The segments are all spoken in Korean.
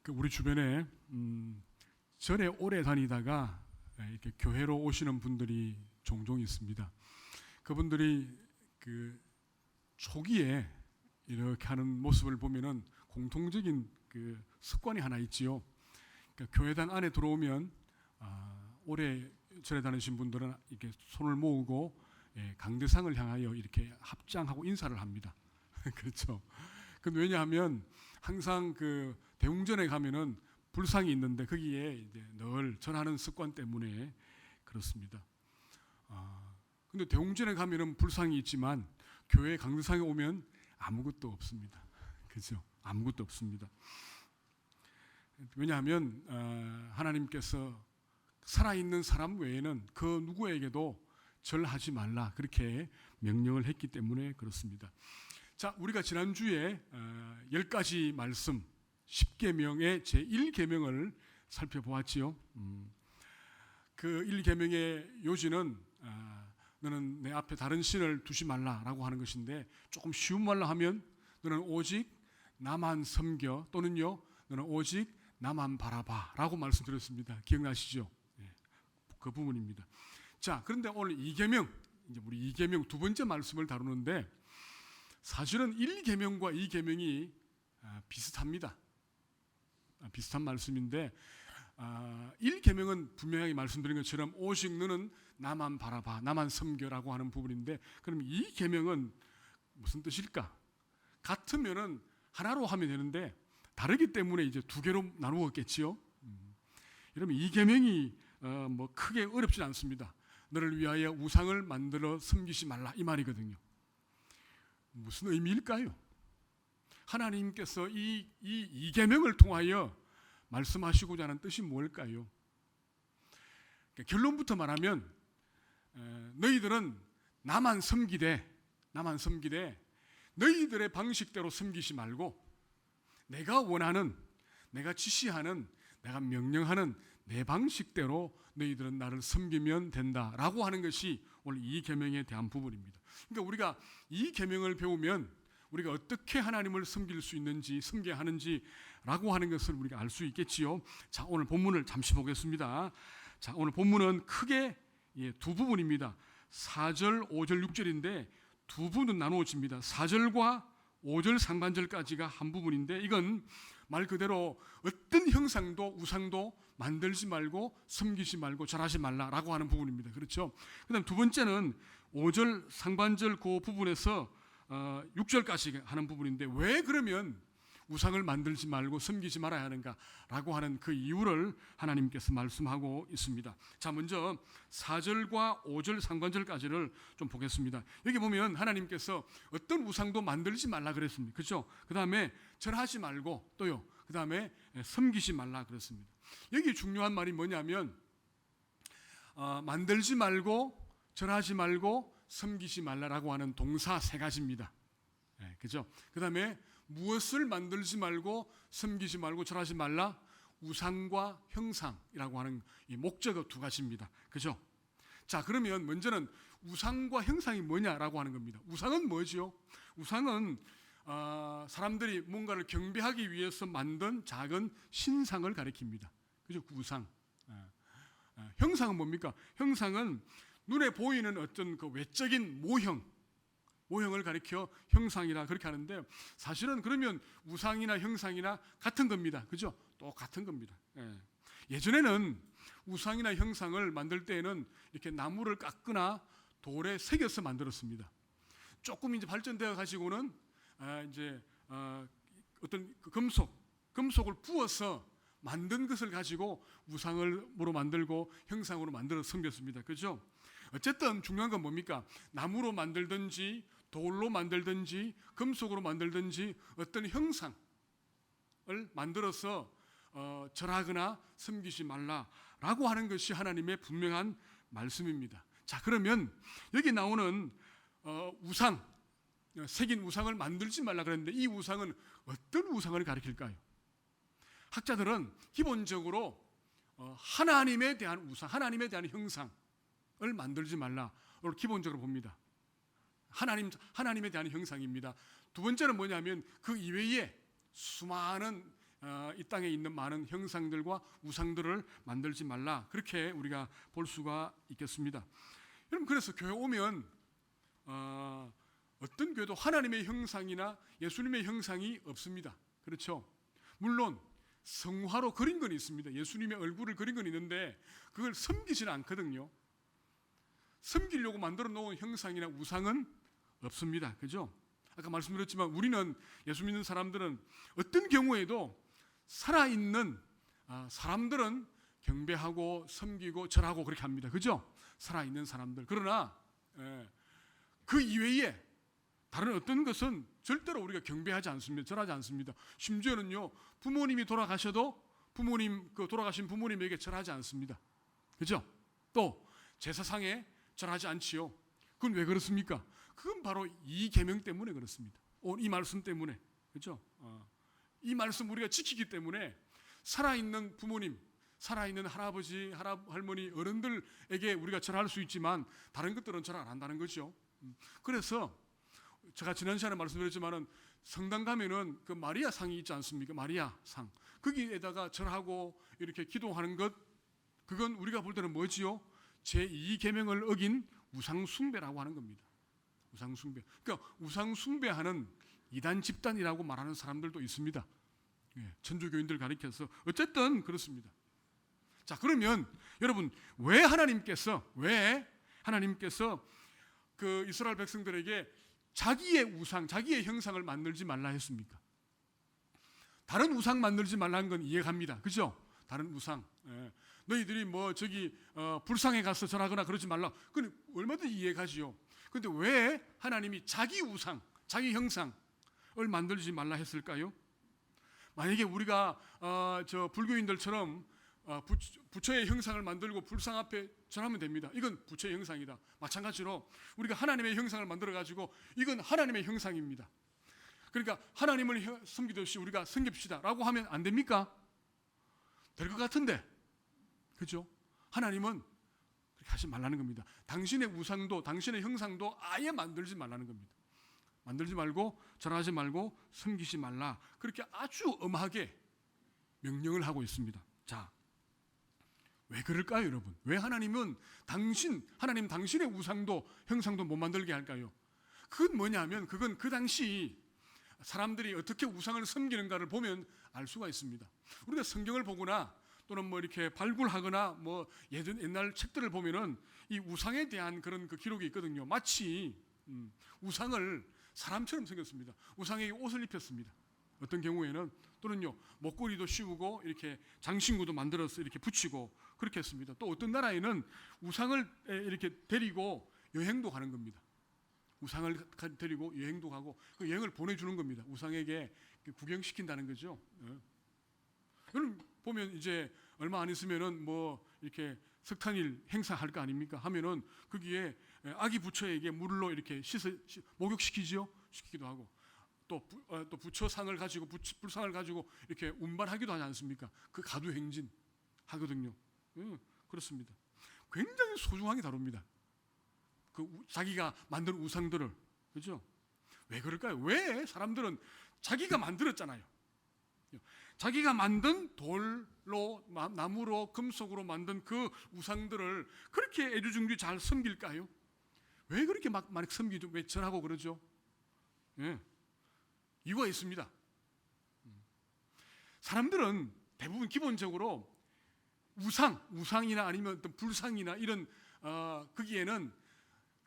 우리 주변에 절에 오래 다니다가 이렇게 교회로 오시는 분들이 종종 있습니다. 그분들이 그 초기에 이렇게 하는 모습을 보면은 공통적인 그 습관이 하나 있지요. 그러니까 교회당 안에 들어오면 오래 절에 다니신 분들은 이렇게 손을 모으고 강대상을 향하여 이렇게 합장하고 인사를 합니다. 그렇죠. 근데 왜냐하면 항상 그 대웅전에 가면은 불상이 있는데 거기에 이제 늘 절하는 습관 때문에 그렇습니다. 근데 대웅전에 가면은 불상이 있지만 교회 강대상에 오면 아무것도 없습니다. 그죠? 아무것도 없습니다. 왜냐하면 하나님께서 살아있는 사람 외에는 그 누구에게도 절하지 말라 그렇게 명령을 했기 때문에 그렇습니다. 자, 우리가 지난주에 10가지 말씀 10계명의 제1계명을 살펴보았지요. 그 1계명의 요지는 너는 내 앞에 다른 신을 두지 말라라고 하는 것인데, 조금 쉬운 말로 하면 너는 오직 나만 섬겨, 또는요 너는 오직 나만 바라봐라고 말씀드렸습니다. 기억나시죠? 그 부분입니다. 자, 그런데 오늘 2계명, 이제 우리 2계명 두 번째 말씀을 다루는데, 사실은 1계명과 2계명이 비슷합니다. 비슷한 말씀인데 1계명은 분명하게 말씀드린 것처럼 오직 너는 나만 바라봐, 나만 섬겨라고 하는 부분인데, 그럼 2계명은 무슨 뜻일까? 같으면은 하나로 하면 되는데 다르기 때문에 이제 두 개로 나누었겠지요. 여러분, 2계명이 뭐 크게 어렵진 않습니다. 너를 위하여 우상을 만들어 섬기지 말라, 이 말이거든요. 무슨 의미일까요? 하나님께서 이 2계명을 통하여 말씀하시고자 하는 뜻이 뭘까요? 결론부터 말하면 너희들은 나만 섬기되 너희들의 방식대로 섬기지 말고 내가 원하는, 내가 지시하는, 내가 명령하는 내 방식대로 너희들은 나를 섬기면 된다라고 하는 것이 오늘 이 계명에 대한 부분입니다. 그러니까 우리가 이 계명을 배우면 우리가 어떻게 하나님을 섬길 수 있는지, 섬겨야 하는지라고 하는 것을 우리가 알 수 있겠지요. 자, 오늘 본문을 잠시 보겠습니다. 자, 오늘 본문은 크게 두 부분입니다. 4절, 5절, 6절인데 두 부분은 나누어집니다. 4절과 5절 상반절까지가 한 부분인데, 이건 말 그대로 어떤 형상도 우상도 만들지 말고 섬기지 말고 절하지 말라라고 하는 부분입니다. 그렇죠? 그다음 두 번째는 5절 상반절 그 부분에서 6절까지 하는 부분인데, 왜 그러면 우상을 만들지 말고 섬기지 말아야 하는가라고 하는 그 이유를 하나님께서 말씀하고 있습니다. 자, 먼저 4절과 5절 상반절까지를 좀 보겠습니다. 여기 보면 하나님께서 어떤 우상도 만들지 말라 그랬습니다. 그렇죠? 그 다음에 절하지 말고 또요, 그 다음에 섬기지 말라 그랬습니다. 여기 중요한 말이 뭐냐면 만들지 말고 절하지 말고 섬기지 말라라고 하는 동사 세 가지입니다. 그죠? 그 다음에 무엇을 만들지 말고 섬기지 말고 절하지 말라? 우상과 형상이라고 하는 이 목적어 두 가지입니다. 그죠? 자, 그러면 먼저는 우상과 형상이 뭐냐라고 하는 겁니다. 우상은 뭐지요? 우상은 사람들이 뭔가를 경배하기 위해서 만든 작은 신상을 가리킵니다. 그죠? 우상. 형상은 뭡니까? 형상은 눈에 보이는 어떤 그 외적인 모형을 가리켜 형상이라 그렇게 하는데, 사실은 그러면 우상이나 형상이나 같은 겁니다. 그죠? 똑같은 겁니다. 예전에는 우상이나 형상을 만들 때에는 이렇게 나무를 깎거나 돌에 새겨서 만들었습니다. 조금 이제 발전되어 가지고는 이제 어떤 금속을 부어서 만든 것을 가지고 우상으로 만들고 형상으로 만들어 섬겼습니다. 그죠? 어쨌든 중요한 건 뭡니까? 나무로 만들든지 돌로 만들든지 금속으로 만들든지 어떤 형상을 만들어서 절하거나 섬기지 말라라고 하는 것이 하나님의 분명한 말씀입니다. 자, 그러면 여기 나오는 우상, 새긴 우상을 만들지 말라 그랬는데, 이 우상은 어떤 우상을 가리킬까요? 학자들은 기본적으로 하나님에 대한 우상, 하나님에 대한 형상을 만들지 말라를 기본적으로 봅니다. 하나님에 대한 형상입니다. 두 번째는 뭐냐면 그 이외에 수많은 이 땅에 있는 많은 형상들과 우상들을 만들지 말라. 그렇게 우리가 볼 수가 있겠습니다. 여러분, 그래서 교회 오면 어떤 교회도 하나님의 형상이나 예수님의 형상이 없습니다. 그렇죠? 물론 성화로 그린 건 있습니다. 예수님의 얼굴을 그린 건 있는데 그걸 섬기지는 않거든요. 섬기려고 만들어 놓은 형상이나 우상은 없습니다. 그죠? 아까 말씀드렸지만 우리는, 예수 믿는 사람들은 어떤 경우에도 살아있는 사람들은 경배하고 섬기고 절하고 그렇게 합니다. 그죠? 살아있는 사람들. 그러나 그 이외에 다른 어떤 것은 절대로 우리가 경배하지 않습니다. 절하지 않습니다. 심지어는요, 부모님이 돌아가셔도 돌아가신 부모님에게 절하지 않습니다. 그죠? 또 제사상에 절하지 않지요. 그건 왜 그렇습니까? 그건 바로 이 계명 때문에 그렇습니다. 이 말씀 때문에. 그죠? 이 말씀 우리가 지키기 때문에 살아있는 부모님, 살아있는 할아버지, 할머니, 어른들에게 우리가 절할 수 있지만 다른 것들은 절 안 한다는 거죠. 그래서 제가 지난 시간에 말씀드렸지만은 성당 가면은 그 마리아 상이 있지 않습니까? 마리아 상. 거기에다가 절하고 이렇게 기도하는 것, 그건 우리가 볼 때는 뭐지요? 제2 계명을 어긴 우상 숭배라고 하는 겁니다. 우상 숭배. 그러니까 우상 숭배하는 이단 집단이라고 말하는 사람들도 있습니다. 천주교인들 가리켜서 어쨌든 그렇습니다. 자, 그러면 여러분, 왜 하나님께서 그 이스라엘 백성들에게 자기의 우상, 자기의 형상을 만들지 말라 했습니까? 다른 우상 만들지 말라는 건 이해갑니다. 그죠? 다른 우상. 너희들이 불상에 가서 절하거나 그러지 말라. 그건 얼마든지 이해가지요. 그런데 왜 하나님이 자기 우상, 자기 형상을 만들지 말라 했을까요? 만약에 우리가 불교인들처럼 부처의 형상을 만들고 불상 앞에 절하면 됩니다. 이건 부처의 형상이다. 마찬가지로 우리가 하나님의 형상을 만들어가지고 이건 하나님의 형상입니다. 그러니까 하나님을 섬기듯이 우리가 섬깁시다 라고 하면 안 됩니까? 될 것 같은데, 그죠? 하나님은 그렇게 하지 말라는 겁니다. 당신의 우상도, 당신의 형상도 아예 만들지 말라는 겁니다. 만들지 말고 절하지 말고 섬기지 말라. 그렇게 아주 엄하게 명령을 하고 있습니다. 자, 왜 그럴까요, 여러분? 왜 하나님은 하나님 당신의 우상도 형상도 못 만들게 할까요? 그건 뭐냐면, 그건 그 당시 사람들이 어떻게 우상을 섬기는가를 보면 알 수가 있습니다. 우리가 성경을 보거나 또는 이렇게 발굴하거나 옛날 책들을 보면은 이 우상에 대한 그런 그 기록이 있거든요. 마치 우상을 사람처럼 생겼습니다. 우상에게 옷을 입혔습니다. 어떤 경우에는 또는요, 목걸이도 씌우고 이렇게 장신구도 만들어서 이렇게 붙이고 그렇게 했습니다. 또 어떤 나라에는 우상을 이렇게 데리고 여행도 가는 겁니다. 우상을 데리고 여행도 가고 그 여행을 보내주는 겁니다. 우상에게 구경시킨다는 거죠. 여러분 보면 이제 얼마 안 있으면은 이렇게 석탄일 행사할 거 아닙니까? 하면은 거기에 아기 부처에게 물로 이렇게 목욕시키죠. 시키기도 하고 또 부처상을 가지고 불상을 가지고 이렇게 운반하기도 하지 않습니까? 그 가두행진 하거든요. 그렇습니다. 굉장히 소중하게 다룹니다. 자기가 만든 우상들을. 그죠? 왜 그럴까요? 왜 사람들은 자기가 만들었잖아요. 자기가 만든 돌로, 나무로, 금속으로 만든 그 우상들을 그렇게 애주중지 잘 섬길까요? 왜 그렇게 막 섬기죠? 왜 절하고 그러죠? 이유가 있습니다. 사람들은 대부분 기본적으로 우상이나 아니면 어떤 불상이나 이런 거기에는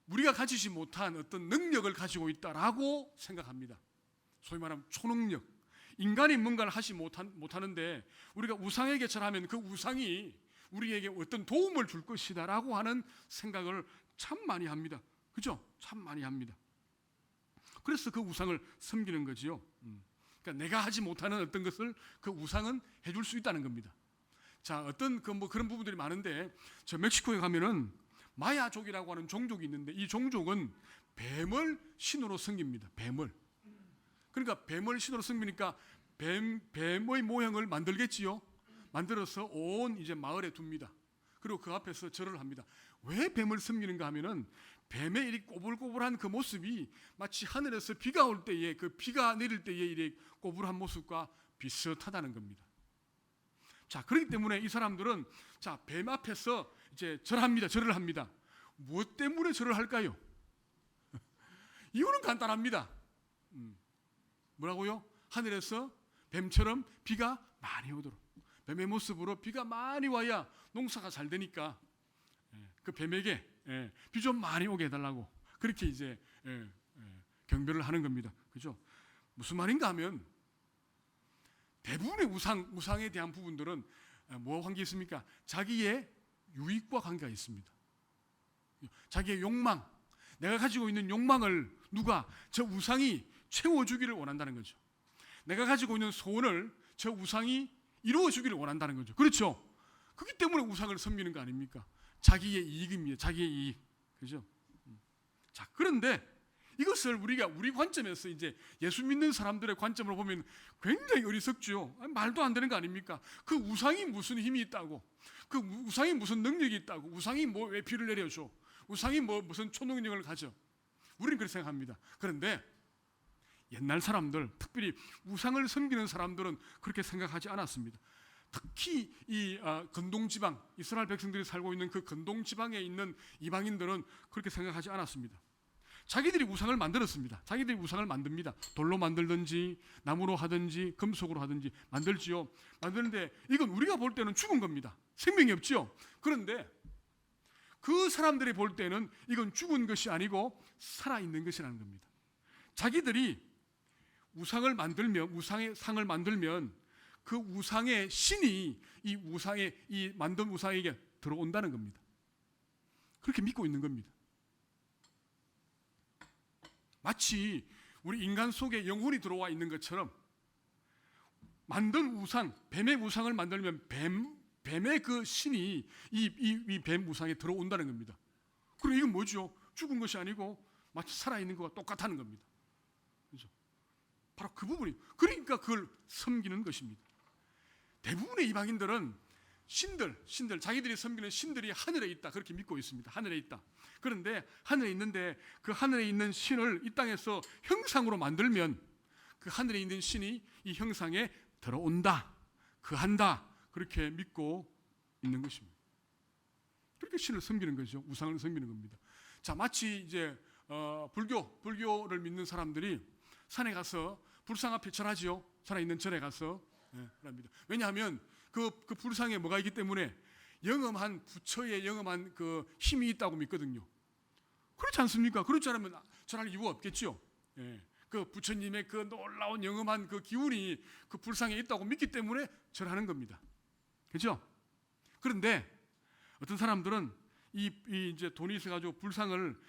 우리가 가지지 못한 어떤 능력을 가지고 있다라고 생각합니다. 소위 말하면 초능력. 인간이 뭔가를 하지 못하는데 우리가 우상에게 절하면 그 우상이 우리에게 어떤 도움을 줄 것이다라고 하는 생각을 참 많이 합니다. 그죠? 참 많이 합니다. 그래서 그 우상을 섬기는 거지요. 그러니까 내가 하지 못하는 어떤 것을 그 우상은 해줄 수 있다는 겁니다. 자, 어떤 그런 부분들이 많은데, 저 멕시코에 가면은 마야족이라고 하는 종족이 있는데 이 종족은 뱀을 신으로 섬깁니다. 뱀을. 그러니까 뱀을 신으로 섬기니까 뱀의 모형을 만들겠지요. 만들어서 온 이제 마을에 둡니다. 그리고 그 앞에서 절을 합니다. 왜 뱀을 섬기는가 하면은 뱀의 이 꼬불꼬불한 그 모습이 마치 하늘에서 비가 올 때에 그 비가 내릴 때에 이 꼬불한 모습과 비슷하다는 겁니다. 자, 그렇기 때문에 이 사람들은 자, 뱀 앞에서 이제 절을 합니다. 무엇 때문에 절을 할까요? 이유는 간단합니다. 뭐라고요? 하늘에서 뱀처럼 비가 많이 오도록, 뱀의 모습으로 비가 많이 와야 농사가 잘 되니까 그 뱀에게 비 좀 많이 오게 해달라고 그렇게 이제 경배를 하는 겁니다. 그죠? 무슨 말인가 하면 대부분의 우상에 대한 부분들은 뭐와 관계 있습니까? 자기의 유익과 관계가 있습니다. 자기의 욕망, 내가 가지고 있는 욕망을 누가 저 우상이 채워주기를 원한다는 거죠. 내가 가지고 있는 소원을 저 우상이 이루어주기를 원한다는 거죠. 그렇죠? 그렇기 때문에 우상을 섬기는 거 아닙니까? 자기의 이익입니다. 자기의 이익. 그죠? 자, 그런데 이것을 우리가 우리 관점에서 이제 예수 믿는 사람들의 관점으로 보면 굉장히 어리석죠. 말도 안 되는 거 아닙니까? 그 우상이 무슨 힘이 있다고? 그 우상이 무슨 능력이 있다고? 우상이 뭐 왜 비를 내려줘? 우상이 뭐 무슨 초능력을 가져? 우리는 그렇게 생각합니다. 그런데 옛날 사람들, 특별히 우상을 섬기는 사람들은 그렇게 생각하지 않았습니다. 특히 이 근동지방, 이스라엘 백성들이 살고 있는 그 근동지방에 있는 이방인들은 그렇게 생각하지 않았습니다. 자기들이 우상을 만들었습니다. 자기들이 우상을 만듭니다. 돌로 만들든지 나무로 하든지 금속으로 하든지 만들지요. 만드는데 이건 우리가 볼 때는 죽은 겁니다. 생명이 없지요. 그런데 그 사람들이 볼 때는 이건 죽은 것이 아니고 살아있는 것이라는 겁니다. 자기들이 우상을 만들면, 우상의 상을 만들면 그 우상의 신이 이 만든 우상에게 들어온다는 겁니다. 그렇게 믿고 있는 겁니다. 마치 우리 인간 속에 영혼이 들어와 있는 것처럼 만든 우상, 뱀의 우상을 만들면 뱀의 그 신이 이 뱀 우상에 들어온다는 겁니다. 그리고 이건 뭐죠? 죽은 것이 아니고 마치 살아있는 것과 똑같다는 겁니다. 그렇죠? 바로 그 부분이, 그러니까 그걸 섬기는 것입니다. 대부분의 이방인들은 신들, 자기들이 섬기는 신들이 하늘에 있다 그렇게 믿고 있습니다. 하늘에 있다. 그런데 하늘에 있는데 그 하늘에 있는 신을 이 땅에서 형상으로 만들면 그 하늘에 있는 신이 이 형상에 들어온다, 그한다 그렇게 믿고 있는 것입니다. 그렇게 신을 섬기는 거죠. 우상을 섬기는 겁니다. 자, 마치 이제 불교를 믿는 사람들이 산에 가서 불상 앞에 절하지요. 산에 있는 절에 가서 합니다. 왜냐하면 그 불상에 뭐가 있기 때문에 영험한 부처의 영험한 그 힘이 있다고 믿거든요. 그렇지 않습니까? 그렇지 않으면 절할 이유가 없겠죠. 그 부처님의 그 놀라운 영험한 그 기운이 그 불상에 있다고 믿기 때문에 절하는 겁니다. 그렇죠? 그런데 어떤 사람들은 이제 돈이 있어가지고 불상을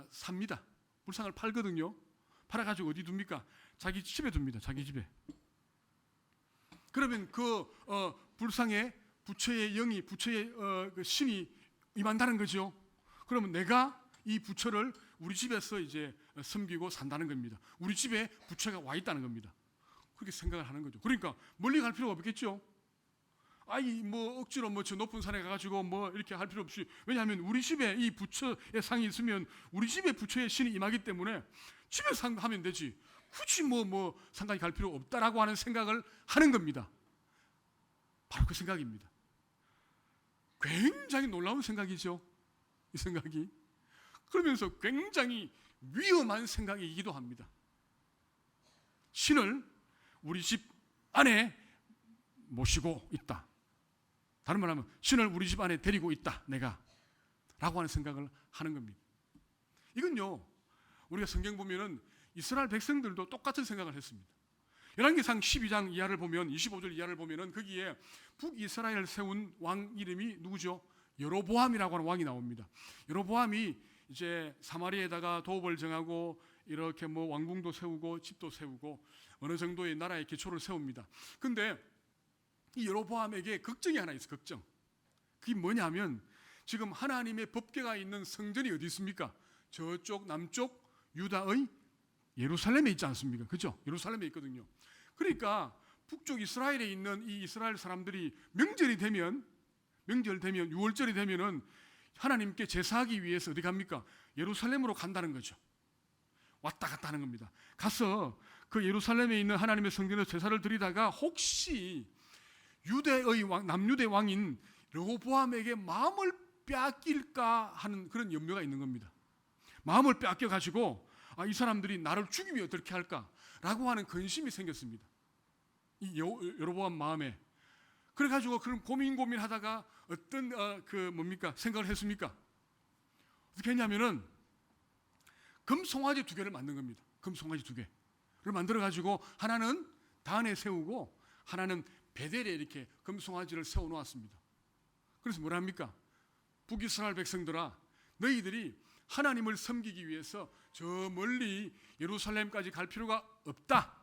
삽니다. 불상을 팔거든요. 팔아가지고 어디 둡니까? 자기 집에 둡니다. 자기 집에. 그러면 그 불상에 부처의 영이, 부처의 그 신이 임한다는 거죠. 그러면 내가 이 부처를 우리 집에서 이제 섬기고 산다는 겁니다. 우리 집에 부처가 와 있다는 겁니다. 그렇게 생각을 하는 거죠. 그러니까 멀리 갈 필요가 없겠죠. 아이 뭐 억지로 뭐 저 높은 산에 가가지고 뭐 이렇게 할 필요 없이, 왜냐하면 우리 집에 이 부처의 상이 있으면 우리 집에 부처의 신이 임하기 때문에 집에 상하면 되지. 굳이 뭐 상가에 갈 필요 없다라고 하는 생각을 하는 겁니다. 바로 그 생각입니다. 굉장히 놀라운 생각이죠. 이 생각이. 그러면서 굉장히 위험한 생각이기도 합니다. 신을 우리 집 안에 모시고 있다. 다른 말하면 신을 우리 집 안에 데리고 있다. 내가. 라고 하는 생각을 하는 겁니다. 이건요, 우리가 성경 보면은 이스라엘 백성들도 똑같은 생각을 했습니다. 열왕기상 12장 이하를 보면, 25절 이하를 보면은 거기에 북이스라엘을 세운 왕 이름이 누구죠? 여로보암이라고 하는 왕이 나옵니다. 여로보암이 이제 사마리아에다가 도읍을 정하고 이렇게 뭐 왕궁도 세우고 집도 세우고 어느 정도의 나라의 기초를 세웁니다. 근데 이 여로보암에게 걱정이 하나 있어요. 걱정. 그게 뭐냐면 지금 하나님의 법궤가 있는 성전이 어디 있습니까? 저쪽 남쪽 유다의 예루살렘에 있지 않습니까? 그죠? 예루살렘에 있거든요. 그러니까 북쪽 이스라엘에 있는 이 이스라엘 사람들이 명절 되면 유월절이 되면은 하나님께 제사하기 위해서 어디 갑니까? 예루살렘으로 간다는 거죠. 왔다 갔다 하는 겁니다. 가서 그 예루살렘에 있는 하나님의 성전에서 제사를 드리다가 혹시 유대의 왕, 남유대 왕인 르호보암에게 마음을 빼앗길까 하는 그런 염려가 있는 겁니다. 마음을 빼앗겨 가지고 이 사람들이 나를 죽이면 어떻게 할까라고 하는 근심이 생겼습니다. 이 여로보암 마음에. 그래가지고 그런 고민하다가 어떤 생각을 했습니까? 어떻게 했냐면은 금송아지 2개를 만든 겁니다. 금송아지 2개를 만들어가지고 하나는 단에 세우고 하나는 베델에 이렇게 금송아지를 세워놓았습니다. 그래서 뭐라 합니까? 북이스라엘 백성들아, 너희들이 하나님을 섬기기 위해서 저 멀리 예루살렘까지 갈 필요가 없다.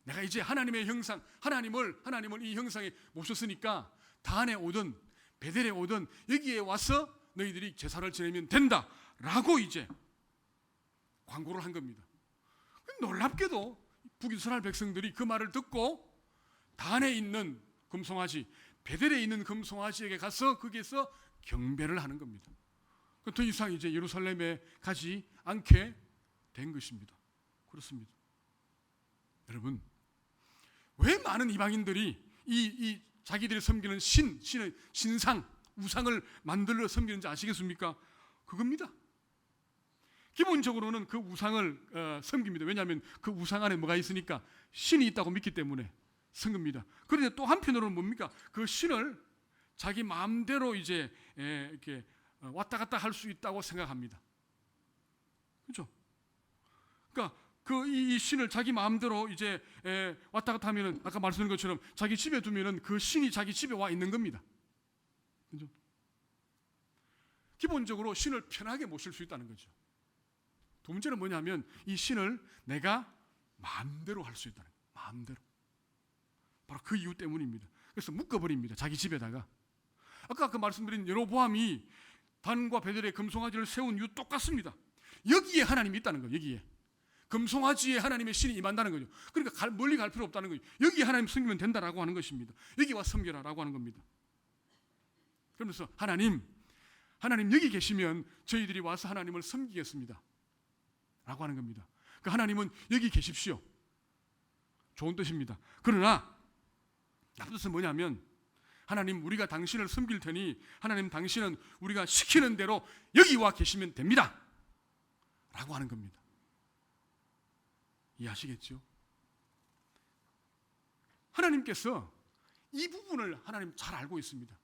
내가 이제 하나님의 형상, 하나님을 이 형상에 모셨으니까 단에 오든 베델에 오든 여기에 와서 너희들이 제사를 지내면 된다 라고 이제 광고를 한 겁니다. 놀랍게도 북이스라엘 백성들이 그 말을 듣고 단에 있는 금송아지, 베델에 있는 금송아지에게 가서 거기에서 경배를 하는 겁니다. 더 이상 이제 예루살렘에 가지 않게 된 것입니다. 그렇습니다. 여러분, 왜 많은 이방인들이 이 자기들이 섬기는 신의 신상, 우상을 만들어 섬기는지 아시겠습니까? 그겁니다. 기본적으로는 그 우상을 섬깁니다. 왜냐하면 그 우상 안에 뭐가 있으니까 신이 있다고 믿기 때문에 섬깁니다. 그런데 또 한편으로는 뭡니까? 그 신을 자기 마음대로 이제 이렇게 왔다 갔다 할 수 있다고 생각합니다. 그렇죠? 그러니까 이 신을 자기 마음대로 이제 왔다 갔다 하면은 아까 말씀드린 것처럼 자기 집에 두면은 그 신이 자기 집에 와 있는 겁니다. 그렇죠? 기본적으로 신을 편하게 모실 수 있다는 거죠. 두 번째는 뭐냐면 이 신을 내가 마음대로 할 수 있다는 거예요. 마음대로. 바로 그 이유 때문입니다. 그래서 묶어버립니다. 자기 집에다가. 아까 그 말씀드린 여로보암이 단과 베델에 금송아지를 세운 이유 똑같습니다. 여기에 하나님이 있다는 거예요. 여기에. 금송아지에 하나님의 신이 임한다는 거죠. 그러니까 멀리 갈 필요 없다는 거예요. 여기 하나님 섬기면 된다라고 하는 것입니다. 여기 와 섬겨라라고 하는 겁니다. 그러면서 하나님 여기 계시면 저희들이 와서 하나님을 섬기겠습니다 라고 하는 겁니다. 그러니까 하나님은 여기 계십시오. 좋은 뜻입니다. 그러나 나쁜 뜻은 뭐냐면 하나님 우리가 당신을 섬길 테니 하나님 당신은 우리가 시키는 대로 여기 와 계시면 됩니다 라고 하는 겁니다. 이해하시겠죠? 하나님께서 이 부분을 하나님 잘 알고 있습니다.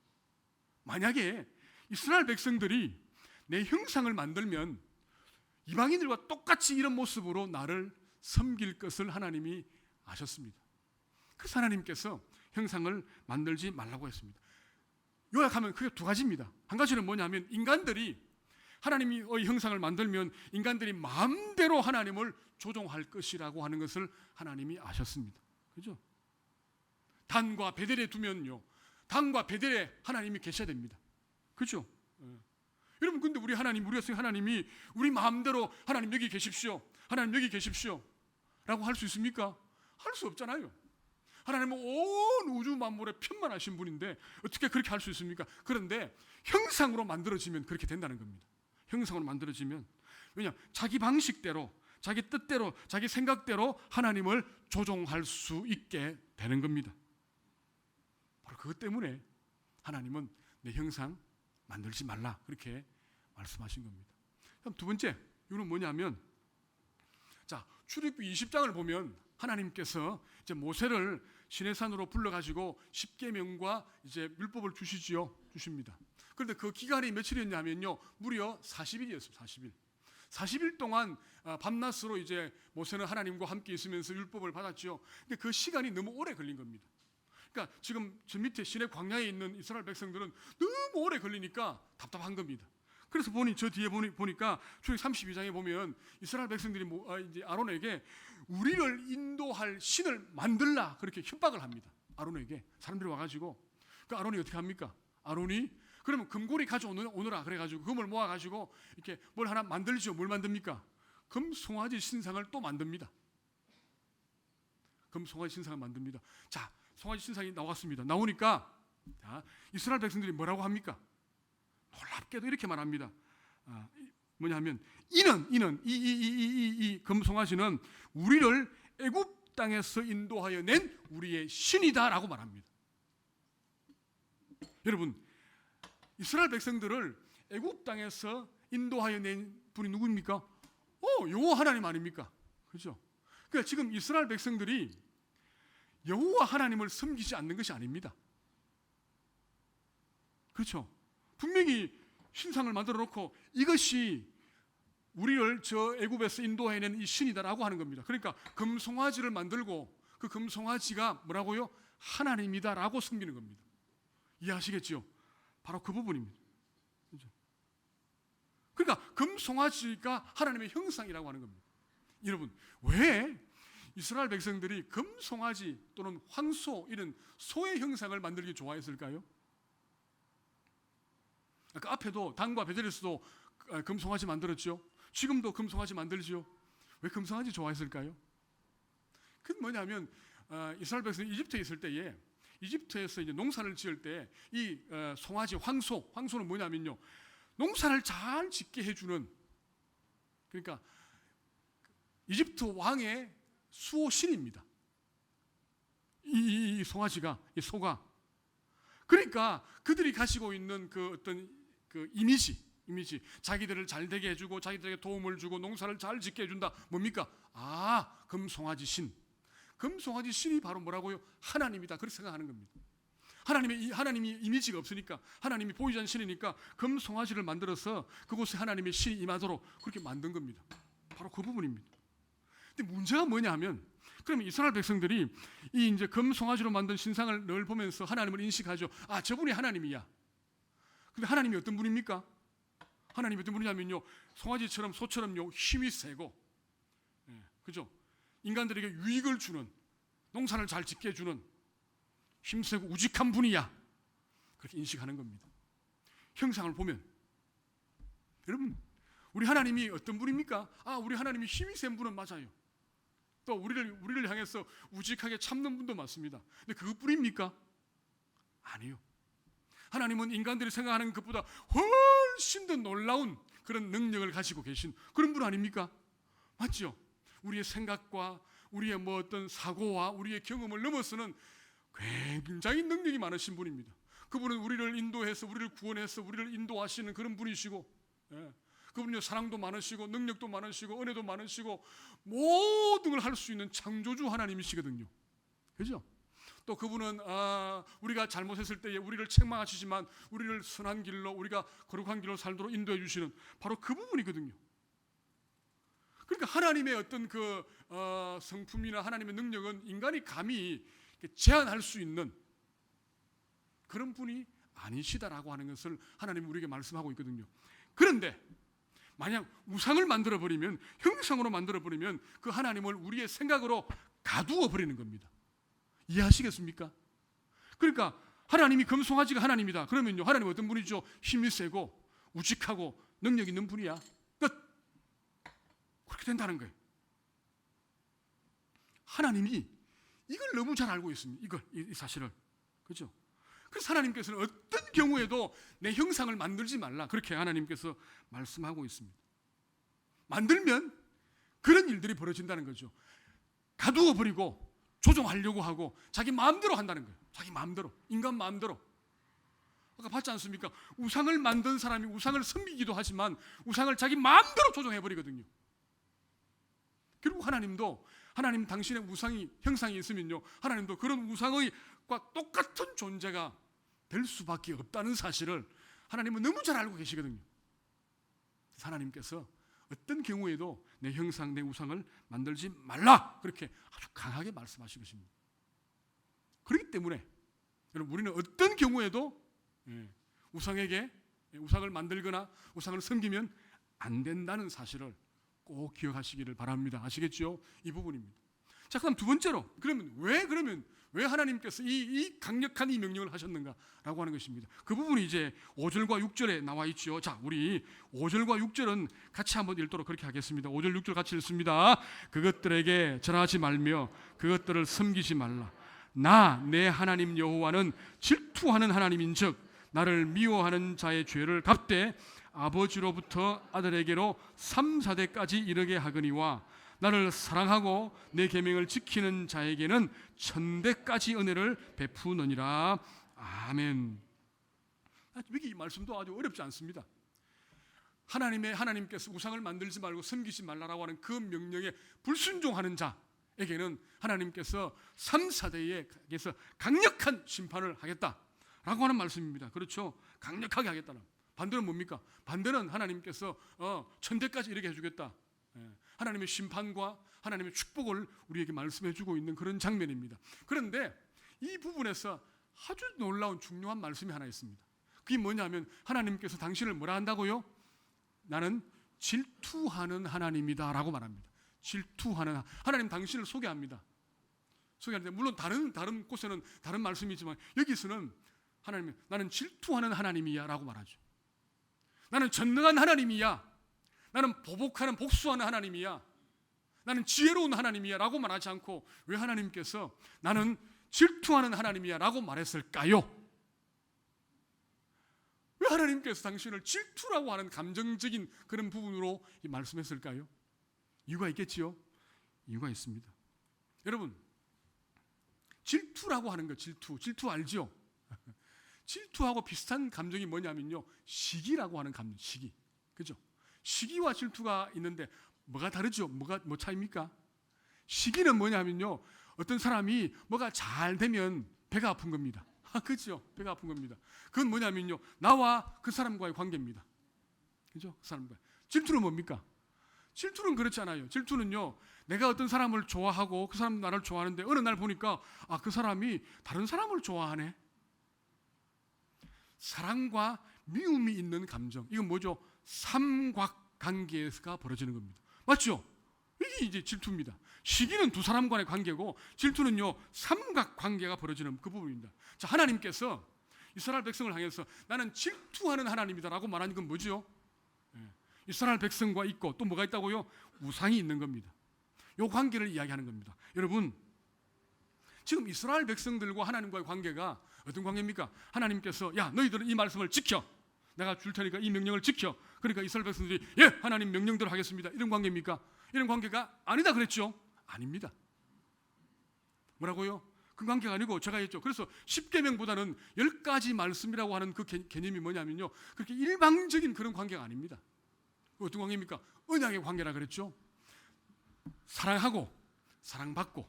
만약에 이스라엘 백성들이 내 형상을 만들면 이방인들과 똑같이 이런 모습으로 나를 섬길 것을 하나님이 아셨습니다. 그래서 하나님께서 형상을 만들지 말라고 했습니다. 요약하면 그게 2가지입니다. 한 가지는 뭐냐면 인간들이 하나님의 형상을 만들면 인간들이 마음대로 하나님을 조종할 것이라고 하는 것을 하나님이 아셨습니다. 그죠? 단과 베델에 두면요, 단과 베델에 하나님이 계셔야 됩니다. 그죠? 여러분, 근데 우리 하나님이 우리 마음대로 하나님 여기 계십시오, 하나님 여기 계십시오 라고 할 수 있습니까? 할 수 없잖아요. 하나님은 온 우주 만물에 편만하신 분인데 어떻게 그렇게 할 수 있습니까? 그런데 형상으로 만들어지면 그렇게 된다는 겁니다. 형상으로 만들어지면, 왜냐? 자기 방식대로, 자기 뜻대로, 자기 생각대로 하나님을 조종할 수 있게 되는 겁니다. 바로 그것 때문에 하나님은 내 형상 만들지 말라 그렇게 말씀하신 겁니다. 그럼 두 번째 이유는 뭐냐면, 자, 출애굽기 20장을 보면 하나님께서 이제 모세를 시내산으로 불러가지고 십계명과 이제 율법을 주십니다. 그런데 그 기간이 며칠이었냐면요, 무려 40일이었어요. 40일. 40일 동안 밤낮으로 이제 모세는 하나님과 함께 있으면서 율법을 받았죠. 근데 그 시간이 너무 오래 걸린 겁니다. 그러니까 지금 저 밑에 시내 광야에 있는 이스라엘 백성들은 너무 오래 걸리니까 답답한 겁니다. 그래서 저 뒤에 보니까 출애굽기 32장에 보면 이스라엘 백성들이 이제 아론에게 우리를 인도할 신을 만들라 그렇게 협박을 합니다. 아론에게 사람들이 와가지고, 그 아론이 어떻게 합니까? 아론이 그러면 금고리 가져오느라 그래가지고 금을 모아가지고 이렇게 뭘 하나 만들죠. 뭘 만듭니까? 금송아지 신상을 또 만듭니다. 금송아지 신상을 만듭니다. 자, 송아지 신상이 나왔습니다. 나오니까 자, 이스라엘 백성들이 뭐라고 합니까? 놀랍게도 이렇게 말합니다. 뭐냐면 이는 이 금송아지는 우리를 애굽 땅에서 인도하여 낸 우리의 신이다라고 말합니다. 여러분, 이스라엘 백성들을 애굽 땅에서 인도하여 낸 분이 누구입니까? 여호와 하나님 아닙니까? 그렇죠? 그러니까 지금 이스라엘 백성들이 여호와 하나님을 섬기지 않는 것이 아닙니다. 그렇죠? 분명히 신상을 만들어 놓고 이것이 우리를 저 애굽에서 인도해낸 이 신이다라고 하는 겁니다. 그러니까 금송아지를 만들고 그 금송아지가 뭐라고요? 하나님이다라고 섬기는 겁니다. 이해하시겠죠? 바로 그 부분입니다. 그렇죠? 그러니까 금송아지가 하나님의 형상이라고 하는 겁니다. 여러분, 왜 이스라엘 백성들이 금송아지 또는 황소 이런 소의 형상을 만들기 좋아했을까요? 아까 앞에도 단과 베델에서도 금송아지 만들었죠. 지금도 금송아지 만들죠. 왜 금송아지 좋아했을까요? 그건 뭐냐면 이스라엘 백성이 이집트에 있을 때에 이집트에서 이제 농사를 지을 때 이 송아지 황소는 뭐냐면요, 농사를 잘 짓게 해주는, 그러니까 이집트 왕의 수호신입니다. 이 송아지가, 이 소가. 그러니까 그들이 가지고 있는 그 어떤 그 이미지, 자기들을 잘 되게 해주고 자기들에게 도움을 주고 농사를 잘 짓게 해준다. 뭡니까? 금송아지 신. 금송아지 신이 바로 뭐라고요? 하나님이다. 그렇게 생각하는 겁니다. 하나님이 이미지가 없으니까, 하나님이 보이지 않는 신이니까 금송아지를 만들어서 그곳에 하나님의 신이 임하도록 그렇게 만든 겁니다. 바로 그 부분입니다. 근데 문제가 뭐냐면, 그러면 이스라엘 백성들이 이 이제 금송아지로 만든 신상을 늘 보면서 하나님을 인식하죠. 저분이 하나님이야. 근데 하나님이 어떤 분입니까? 하나님이 어떤 분이냐면요, 송아지처럼 소처럼요 힘이 세고, 그죠? 인간들에게 유익을 주는, 농사를 잘 짓게 해주는 힘세고 우직한 분이야. 그렇게 인식하는 겁니다. 형상을 보면. 여러분, 우리 하나님이 어떤 분입니까? 우리 하나님이 힘이 센 분은 맞아요. 또 우리를 향해서 우직하게 참는 분도 맞습니다. 근데 그것뿐입니까? 아니요. 하나님은 인간들이 생각하는 것보다 훨씬 더 놀라운 그런 능력을 가지고 계신 그런 분 아닙니까? 맞죠? 우리의 생각과 우리의 어떤 사고와 우리의 경험을 넘어서는 굉장히 능력이 많으신 분입니다. 그분은 우리를 인도해서 우리를 구원해서 우리를 인도하시는 그런 분이시고, 그분은 사랑도 많으시고 능력도 많으시고 은혜도 많으시고 모든 걸 할 수 있는 창조주 하나님이시거든요. 그죠? 또 그분은 우리가 잘못했을 때에 우리를 책망하시지만 우리를 선한 길로, 우리가 거룩한 길로 살도록 인도해 주시는 바로 그 부분이거든요. 그러니까 하나님의 어떤 그 성품이나 하나님의 능력은 인간이 감히 제한할 수 있는 그런 분이 아니시다라고 하는 것을 하나님이 우리에게 말씀하고 있거든요. 그런데 만약 우상을 만들어버리면, 형상으로 만들어버리면 그 하나님을 우리의 생각으로 가두어 버리는 겁니다. 이해하시겠습니까? 그러니까 하나님이 금송아지가 하나님이다. 그러면요, 하나님은 어떤 분이죠? 힘이 세고 우직하고 능력 있는 분이야. 끝. 그렇게 된다는 거예요. 하나님이 이걸 너무 잘 알고 있습니다. 이 사실을. 그렇죠? 그래서 하나님께서는 어떤 경우에도 내 형상을 만들지 말라, 그렇게 하나님께서 말씀하고 있습니다. 만들면 그런 일들이 벌어진다는 거죠. 가두어 버리고 조종하려고 하고 자기 마음대로 한다는 거예요. 자기 마음대로, 인간 마음대로. 아까 봤지 않습니까? 우상을 만든 사람이 우상을 섬기기도 하지만 우상을 자기 마음대로 조종해 버리거든요. 결국 하나님 당신의 우상이, 형상이 있으면요, 하나님도 그런 우상과 똑같은 존재가 될 수밖에 없다는 사실을 하나님은 너무 잘 알고 계시거든요. 하나님께서 어떤 경우에도 내 형상, 내 우상을 만들지 말라, 그렇게 아주 강하게 말씀하시고 계십니다. 그렇기 때문에 여러분, 우리는 어떤 경우에도 우상을 만들거나 우상을 섬기면 안 된다는 사실을 꼭 기억하시기를 바랍니다. 아시겠죠? 이 부분입니다. 자, 그럼 두 번째로, 왜 하나님께서 이 강력한 이 명령을 하셨는가라고 하는 것입니다. 그 부분이 이제 5절과 6절에 나와 있죠. 자, 우리 5절과 6절은 같이 한번 읽도록 그렇게 하겠습니다. 5절 6절 같이 읽습니다. 그것들에게 절하지 말며 그것들을 섬기지 말라. 나 내 하나님 여호와는 질투하는 하나님인즉 나를 미워하는 자의 죄를 갚되 아버지로부터 아들에게로 3, 4대까지 이르게 하거니와 나를 사랑하고 내 계명을 지키는 자에게는 1000대까지 은혜를 베푸느니라. 아멘. 이 말씀도 아주 어렵지 않습니다. 하나님께서 우상을 만들지 말고 섬기지 말라라고 하는 그 명령에 불순종하는 자에게는 하나님께서 3, 4대에게서 강력한 심판을 하겠다라고 하는 말씀입니다. 그렇죠? 강력하게 하겠다는. 반대는 뭡니까? 반대는 하나님께서 1000대까지 이르게 해주겠다. 하나님의 심판과 하나님의 축복을 우리에게 말씀해주고 있는 그런 장면입니다. 그런데 이 부분에서 아주 놀라운 중요한 말씀이 하나 있습니다. 그게 뭐냐면 하나님께서 당신을 뭐라 한다고요? 나는 질투하는 하나님이다 라고 말합니다. 질투하는 하나님 당신을 소개합니다. 소개하는데 물론 다른 곳에는 다른 말씀이지만 여기서는 하나님 나는 질투하는 하나님이야 라고 말하죠. 나는 전능한 하나님이야. 나는 보복하는 복수하는 하나님이야. 나는 지혜로운 하나님이야 라고 말하지 않고 왜 하나님께서 나는 질투하는 하나님이야 라고 말했을까요? 왜 하나님께서 당신을 질투라고 하는 감정적인 그런 부분으로 말씀했을까요? 이유가 있겠지요? 이유가 있습니다. 여러분, 질투라고 하는 거, 질투 알죠? 질투하고 비슷한 감정이 뭐냐면요, 시기라고 하는 감정, 시기. 그죠? 시기와 질투가 있는데 뭐가 다르죠? 뭐 차이입니까? 시기는 뭐냐면요, 어떤 사람이 뭐가 잘 되면 배가 아픈 겁니다. 그렇죠? 배가 아픈 겁니다. 그건 뭐냐면요, 나와 그 사람과의 관계입니다. 그죠? 그 사람과. 질투는 뭡니까? 질투는 그렇지 않아요. 질투는요, 내가 어떤 사람을 좋아하고 그 사람 나를 좋아하는데 어느 날 보니까 그 사람이 다른 사람을 좋아하네. 사랑과 미움이 있는 감정. 이건 뭐죠? 삼각관계가 벌어지는 겁니다. 맞죠? 이게 이제 질투입니다. 시기는 두 사람 간의 관계고 질투는요, 삼각관계가 벌어지는 그 부분입니다. 자, 하나님께서 이스라엘 백성을 향해서 나는 질투하는 하나님이다라고 말하는 건 뭐죠? 이스라엘 백성과 있고 또 뭐가 있다고요? 우상이 있는 겁니다. 이 관계를 이야기하는 겁니다. 여러분, 지금 이스라엘 백성들과 하나님과의 관계가 어떤 관계입니까? 하나님께서 야, 너희들은 이 말씀을 지켜. 내가 줄 테니까 이 명령을 지켜. 그러니까 이스라엘 백성들이 예, 하나님 명령대로 하겠습니다. 이런 관계입니까? 이런 관계가 아니다 그랬죠? 아닙니다. 뭐라고요? 그 관계가 아니고 제가 했죠. 그래서 10계명보다는 10가지 말씀이라고 하는 그 개념이 뭐냐면요, 그렇게 일방적인 그런 관계가 아닙니다. 어떤 관계입니까? 언약의 관계라 그랬죠. 사랑하고 사랑받고,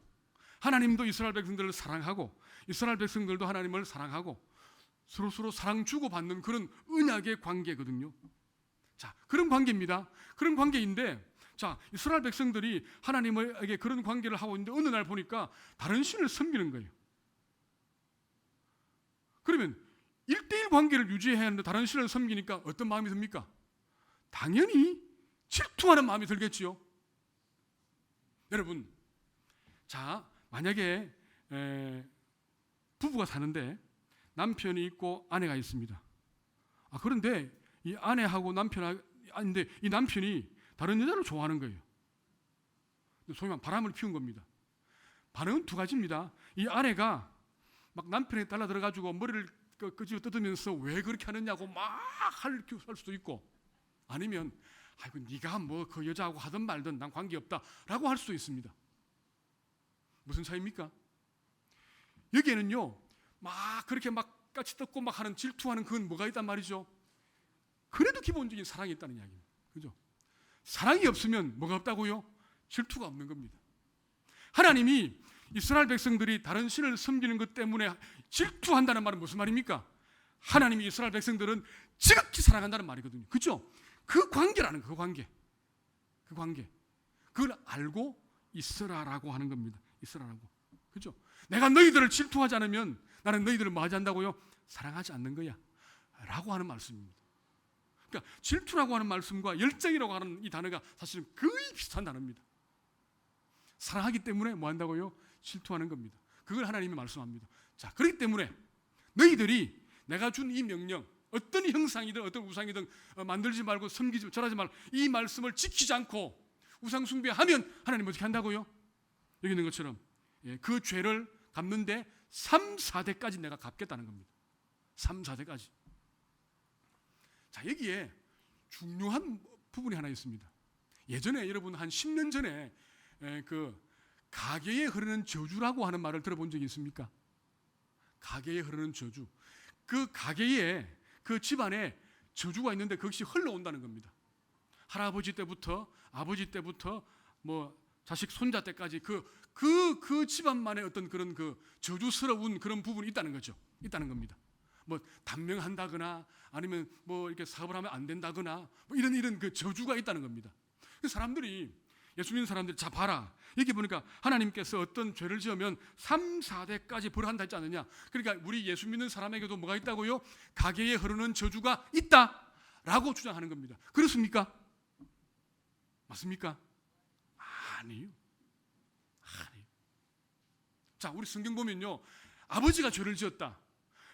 하나님도 이스라엘 백성들을 사랑하고 이스라엘 백성들도 하나님을 사랑하고 서로 사랑 주고받는 그런 언약의 관계거든요. 자, 그런 관계입니다. 그런 관계인데, 자, 이스라엘 백성들이 하나님에게 그런 관계를 하고 있는데 어느 날 보니까 다른 신을 섬기는 거예요. 그러면 1대1 관계를 유지해야 하는데 다른 신을 섬기니까 어떤 마음이 듭니까? 당연히 질투하는 마음이 들겠지요. 여러분, 자, 만약에 부부가 사는데 남편이 있고 아내가 있습니다. 그런데 이 아내하고 남편인데 이 남편이 다른 여자를 좋아하는 거예요. 소위 말하면 바람을 피운 겁니다. 반응은 두 가지입니다. 이 아내가 막 남편에 달라들어가지고 머리를 끄집어 뜯으면서 왜 그렇게 하느냐고 막 할 수도 있고, 아니면 아이고 네가 뭐 그 여자하고 하든 말든 난 관계없다라고 할 수도 있습니다. 무슨 차이입니까? 여기에는요, 막 그렇게 막 까치 뜯고 막 하는 질투하는 그건 뭐가 있단 말이죠? 그래도 기본적인 사랑이 있다는 이야기입니다. 그죠? 사랑이 없으면 뭐가 없다고요? 질투가 없는 겁니다. 하나님이 이스라엘 백성들이 다른 신을 섬기는 것 때문에 질투한다는 말은 무슨 말입니까? 하나님이 이스라엘 백성들은 지극히 사랑한다는 말이거든요. 그죠? 그 관계라는 그 관계. 그걸 알고 있으라라고 하는 겁니다. 있으라라고. 그죠? 내가 너희들을 질투하지 않으면 나는 너희들을 뭐 하지 않는다고요? 사랑하지 않는 거야. 라고 하는 말씀입니다. 그러니까 질투라고 하는 말씀과 열정이라고 하는 이 단어가 사실은 거의 비슷한 단어입니다. 사랑하기 때문에 뭐 한다고요? 질투하는 겁니다. 그걸 하나님이 말씀합니다. 자, 그렇기 때문에 너희들이 내가 준 이 명령, 어떤 형상이든 어떤 우상이든 만들지 말고 섬기지 절하지 말고 이 말씀을 지키지 않고 우상 숭배하면 하나님 어떻게 한다고요? 여기 있는 것처럼 그 죄를 갚는데 3, 4대까지 내가 갚겠다는 겁니다. 3, 4대까지. 자, 여기에 중요한 부분이 하나 있습니다. 예전에 여러분 한 10년 전에 그 가계에 흐르는 저주라고 하는 말을 들어본 적이 있습니까? 가계에 흐르는 저주. 그 가계에 그 집안에 저주가 있는데 그것이 흘러온다는 겁니다. 할아버지 때부터 아버지 때부터 뭐 자식 손자 때까지 그 집안만의 어떤 그런 그 저주스러운 그런 부분이 있다는 거죠. 있다는 겁니다. 뭐 단명한다거나 아니면 뭐 이렇게 사업을 하면 안 된다거나 뭐 이런 그 저주가 있다는 겁니다. 그 사람들이 예수 믿는 사람들이 자 봐라. 여기 보니까 하나님께서 어떤 죄를 지으면 3, 4대까지 벌한다 했지 않느냐. 그러니까 우리 예수 믿는 사람에게도 뭐가 있다고요? 가계에 흐르는 저주가 있다라고 주장하는 겁니다. 그렇습니까? 맞습니까? 아니요. 자, 우리 성경 보면요, 아버지가 죄를 지었다.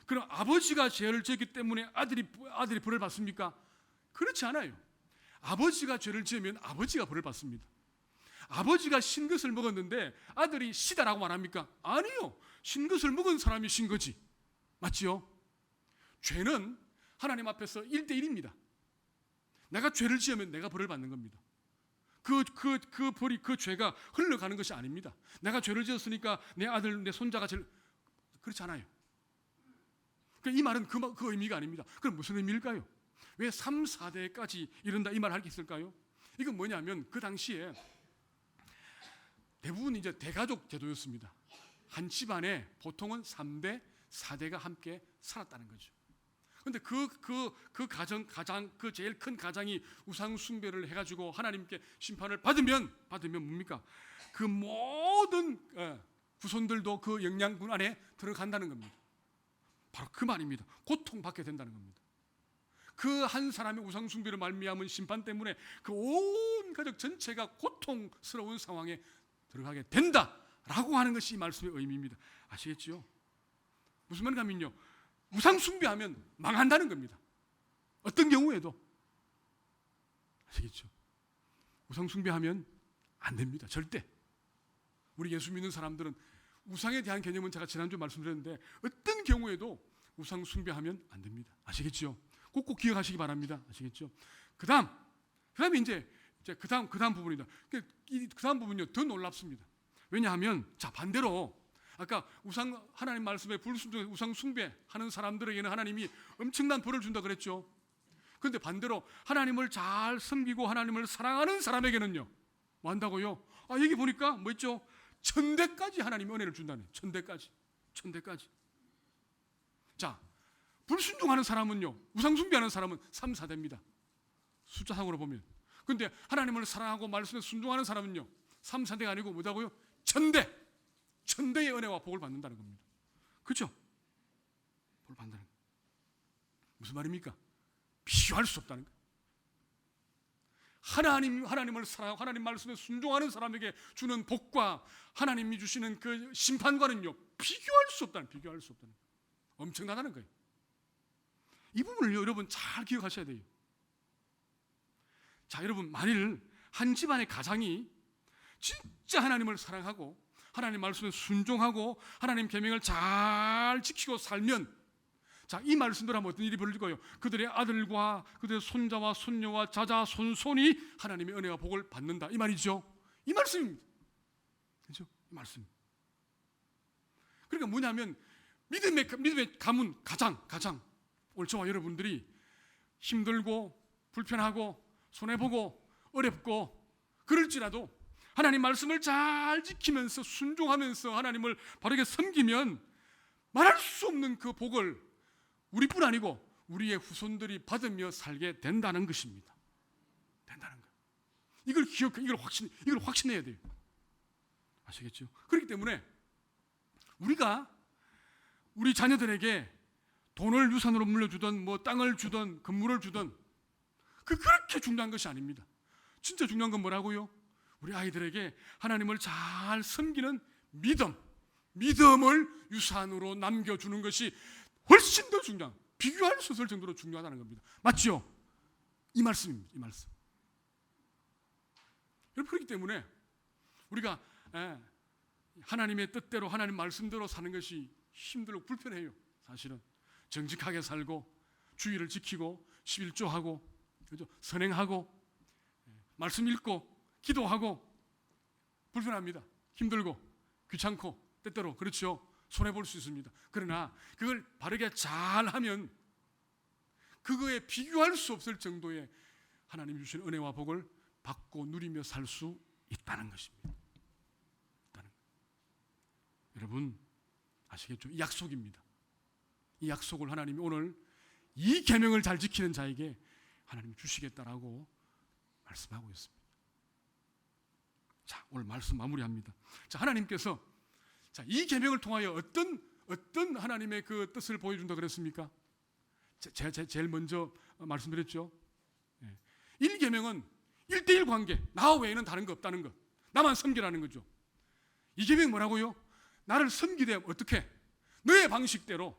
그럼 아버지가 죄를 지었기 때문에 아들이 벌을 받습니까? 그렇지 않아요. 아버지가 죄를 지으면 아버지가 벌을 받습니다. 아버지가 신 것을 먹었는데 아들이 시다라고 말합니까? 아니요. 신 것을 먹은 사람이 신 거지. 맞지요? 죄는 하나님 앞에서 1대1입니다. 내가 죄를 지으면 내가 벌을 받는 겁니다. 그 벌이, 그 죄가 흘러가는 것이 아닙니다. 내가 죄를 지었으니까 내 아들, 내 손자가 그렇지 않아요. 이 말은 그 의미가 아닙니다. 그럼 무슨 의미일까요? 왜 3, 4대까지 이른다 이 말을 할 게 있을까요? 이건 뭐냐면 그 당시에 대부분 이제 대가족 제도였습니다. 한 집안에 보통은 3대, 4대가 함께 살았다는 거죠. 그런데 그 가장 그 제일 큰 가장이 우상 숭배를 해가지고 하나님께 심판을 받으면 뭡니까? 그 모든 후손들도 그 영향군 안에 들어간다는 겁니다. 바로 그 말입니다. 고통받게 된다는 겁니다. 그 한 사람의 우상 숭배로 말미암은 심판 때문에 그 온 가족 전체가 고통스러운 상황에 들어가게 된다라고 하는 것이 이 말씀의 의미입니다. 아시겠죠? 무슨 말이냐면요, 우상 숭배하면 망한다는 겁니다. 어떤 경우에도. 아시겠죠? 우상 숭배하면 안 됩니다. 절대. 우리 예수 믿는 사람들은 우상에 대한 개념은 제가 지난주에 말씀드렸는데 어떤 경우에도 우상 숭배하면 안 됩니다. 아시겠죠? 꼭꼭 기억하시기 바랍니다. 아시겠죠? 그다음에 이제 그 다음 부분이다. 그 다음 부분은요, 더 놀랍습니다. 왜냐하면 자, 반대로 아까 하나님 말씀에 불순종해 우상 숭배하는 사람들에게는 하나님이 엄청난 벌을 준다 그랬죠. 그런데 반대로 하나님을 잘 섬기고 하나님을 사랑하는 사람에게는요, 뭐 한다고요? 여기 보니까 뭐 있죠? 1000대까지 하나님이 은혜를 준다네. 1000대까지. 자, 불순종하는 사람은요, 우상 숭배하는 사람은 3, 4대입니다. 숫자상으로 보면. 그런데 하나님을 사랑하고 말씀에 순종하는 사람은요, 3, 4대가 아니고 뭐다고요? 1000대의 은혜와 복을 받는다는 겁니다. 그렇죠? 복을 받는다는 거예요. 무슨 말입니까? 비교할 수 없다는 거예요. 하나님을 사랑하고 하나님 말씀에 순종하는 사람에게 주는 복과 하나님이 주시는 그 심판과는요, 비교할 수 없다는 거예요. 엄청나다는 거예요. 이 부분을 여러분 잘 기억하셔야 돼요. 자, 여러분, 만일 한 집안의 가장이 진짜 하나님을 사랑하고 하나님 말씀에 순종하고 하나님 계명을 잘 지키고 살면, 자, 이 말씀대로 하면 어떤 일이 벌어질 거예요? 그들의 아들과 그들의 손자와 손녀와 자자 손손이 하나님의 은혜와 복을 받는다, 이 말이죠. 이 말씀입니다. 그렇죠? 이 말씀. 그러니까 뭐냐면 믿음의 가문, 가장 오늘 저와 여러분들이 힘들고 불편하고 손해보고 어렵고 그럴지라도 하나님 말씀을 잘 지키면서 순종하면서 하나님을 바르게 섬기면 말할 수 없는 그 복을 우리뿐 아니고 우리의 후손들이 받으며 살게 된다는 것입니다. 된다는 거. 이걸 확신해야 돼요. 아시겠죠? 그렇기 때문에 우리가 우리 자녀들에게 돈을 유산으로 물려주든 뭐 땅을 주든 건물을 주든 그렇게 중요한 것이 아닙니다. 진짜 중요한 건 뭐라고요? 우리 아이들에게 하나님을 잘 섬기는 믿음을 유산으로 남겨주는 것이 훨씬 더 중요한, 비교할 수 없을 정도로 중요하다는 겁니다. 맞죠? 이 말씀입니다. 이 말씀. 그렇기 때문에 우리가 하나님의 뜻대로 하나님 말씀대로 사는 것이 힘들고 불편해요. 사실은 정직하게 살고 주의를 지키고 11조하고, 그죠? 선행하고, 말씀 읽고, 기도하고, 불편합니다. 힘들고, 귀찮고, 때때로, 그렇죠? 손해볼 수 있습니다. 그러나 그걸 바르게 잘하면 그거에 비교할 수 없을 정도의 하나님 주신 은혜와 복을 받고 누리며 살 수 있다는 것입니다. 여러분 아시겠죠? 이 약속입니다. 이 약속을 하나님이 오늘 이 계명을 잘 지키는 자에게 하나님이 주시겠다라고 말씀하고 있습니다. 자, 오늘 말씀 마무리합니다. 자, 하나님께서 이 계명을 통하여 어떤 하나님의 그 뜻을 보여준다 그랬습니까? 제가 제일 먼저 말씀드렸죠. 1계명은 1대1 관계, 나 외에는 다른 거 없다는 것, 나만 섬기라는 거죠. 2계명은 뭐라고요? 나를 섬기되 어떻게? 너의 방식대로,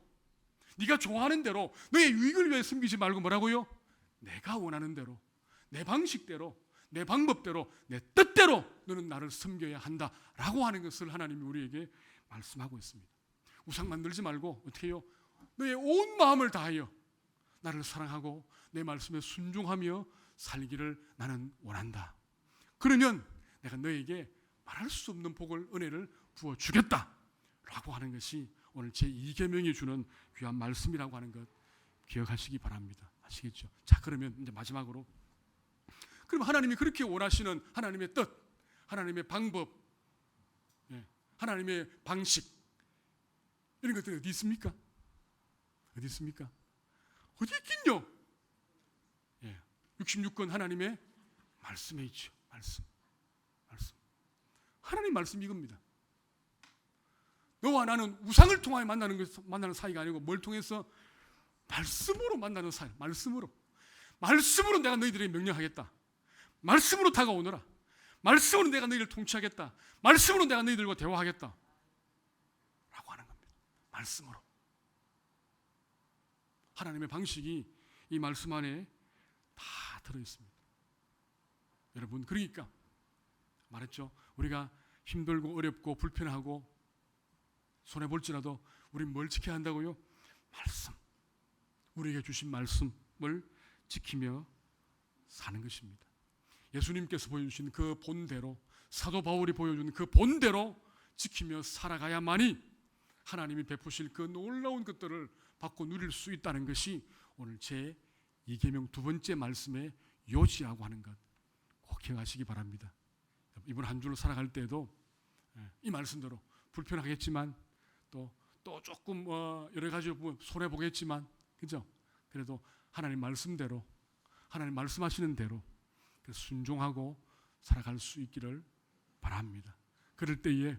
네가 좋아하는 대로, 너의 유익을 위해 섬기지 말고 뭐라고요? 내가 원하는 대로, 내 방식대로, 내 방법대로, 내 뜻대로 너는 나를 섬겨야 한다라고 하는 것을 하나님이 우리에게 말씀하고 있습니다. 우상 만들지 말고 어떻게 해요? 너의 온 마음을 다하여 나를 사랑하고 내 말씀에 순종하며 살기를 나는 원한다. 그러면 내가 너에게 말할 수 없는 복을, 은혜를 부어주겠다라고 하는 것이 오늘 제2계명이 주는 귀한 말씀이라고 하는 것 기억하시기 바랍니다. 아시겠죠? 자, 그러면 이제 마지막으로, 그럼 하나님이 그렇게 원하시는 하나님의 뜻, 하나님의 방법, 하나님의 방식, 이런 것들이 어디 있습니까? 어디 있습니까? 어디 있긴요? 66권 하나님의 말씀에 있죠. 말씀. 하나님 말씀이 이겁니다. 너와 나는 우상을 통하여 만나는 사이가 아니고 뭘 통해서? 말씀으로 만나는 사이. 말씀으로 내가 너희들에게 명령하겠다. 말씀으로 다가오너라. 말씀으로 내가 너희를 통치하겠다. 말씀으로 내가 너희들과 대화하겠다 라고 하는 겁니다. 말씀으로. 하나님의 방식이 이 말씀 안에 다 들어있습니다. 여러분, 그러니까 말했죠. 우리가 힘들고 어렵고 불편하고 손해볼지라도 우리는 뭘 지켜야 한다고요? 말씀. 우리에게 주신 말씀을 지키며 사는 것입니다. 예수님께서 보여주신 그 본대로, 사도 바울이 보여준 그 본대로 지키며 살아가야만이 하나님이 베푸실 그 놀라운 것들을 받고 누릴 수 있다는 것이 오늘 제 2계명 두 번째 말씀의 요지라고 하는 것 꼭 기억하시기 바랍니다. 이번 한 주를 살아갈 때에도 이 말씀대로 불편하겠지만 또 조금 여러 가지 손해 보겠지만, 그죠? 그래도 하나님 말씀대로, 하나님 말씀하시는 대로 순종하고 살아갈 수 있기를 바랍니다. 그럴 때에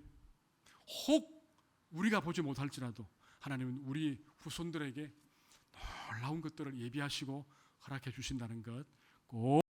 혹 우리가 보지 못할지라도 하나님은 우리 후손들에게 놀라운 것들을 예비하시고 허락해 주신다는 것 꼭